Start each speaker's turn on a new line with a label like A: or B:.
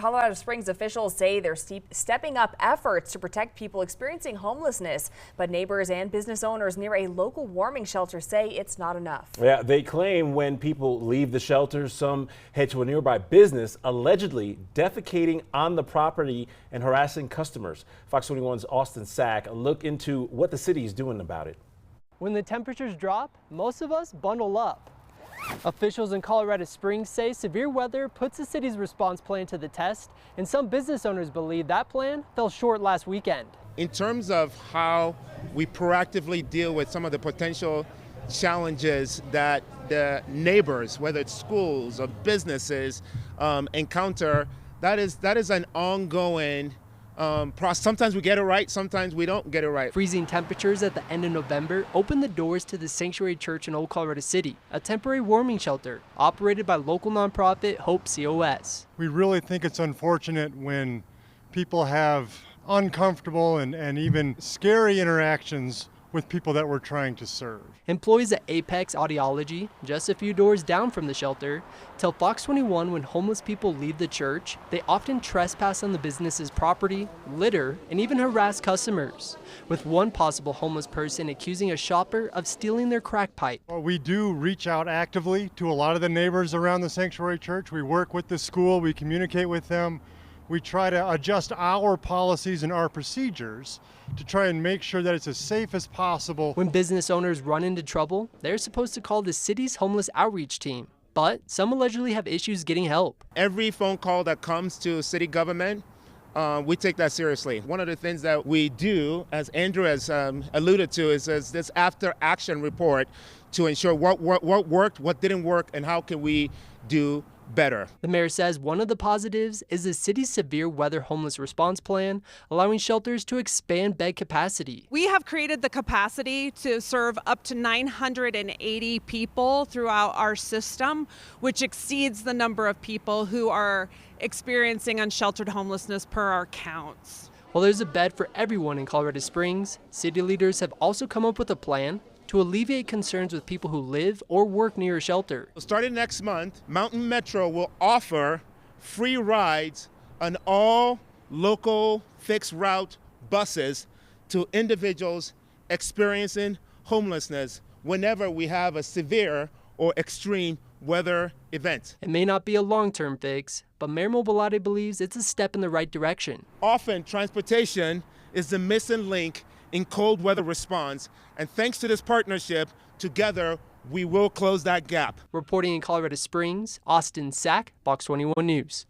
A: Colorado Springs officials say they're stepping up efforts to protect people experiencing homelessness. But neighbors and business owners near a local warming shelter say it's not enough.
B: Yeah, they claim when people leave the shelter, some head to a nearby business, allegedly defecating on the property and harassing customers. Fox 21's Austin Sack looked into what the city is doing about it.
C: When the temperatures drop, most of us bundle up. Officials in Colorado Springs say severe weather puts the city's response plan to the test, and some business owners believe that plan fell short last weekend.
D: In terms of how we proactively deal with some of the potential challenges that the neighbors, whether it's schools or businesses, encounter, that is an ongoing process. Sometimes we get it right, sometimes we don't get it right.
C: Freezing temperatures at the end of November opened the doors to the Sanctuary Church in Old Colorado City, a temporary warming shelter operated by local nonprofit Hope COS.
E: We really think it's unfortunate when people have uncomfortable and even scary interactions with people that we're trying to serve.
C: Employees at Apex Audiology, just a few doors down from the shelter, tell Fox 21 when homeless people leave the church, they often trespass on the business's property, litter, and even harass customers, with one possible homeless person accusing a shopper of stealing their crack pipe.
E: Well, we do reach out actively to a lot of the neighbors around the Sanctuary Church. We work with the school, we communicate with them. We try to adjust our policies and our procedures to try and make sure that it's as safe as possible.
C: When business owners run into trouble, they're supposed to call the city's homeless outreach team, but some allegedly have issues getting help.
D: Every phone call that comes to city government, we take that seriously. One of the things that we do, as Andrew has alluded to, is this after action report to ensure what worked, what didn't work, and how can we do better.
C: The mayor says one of the positives is the city's severe weather homeless response plan, allowing shelters to expand bed capacity.
F: We have created the capacity to serve up to 980 people throughout our system, which exceeds the number of people who are experiencing unsheltered homelessness per our counts.
C: While there's a bed for everyone in Colorado Springs, city leaders have also come up with a plan to alleviate concerns with people who live or work near a shelter.
D: Starting next month, Mountain Metro will offer free rides on all local fixed route buses to individuals experiencing homelessness whenever we have a severe or extreme weather event.
C: It may not be a long-term fix, but Mayor Mobilate believes it's a step in the right direction.
D: Often, transportation is the missing link in cold weather response, and thanks to this partnership, together we will close that gap.
C: Reporting in Colorado Springs, Austin Sack, Fox 21 News.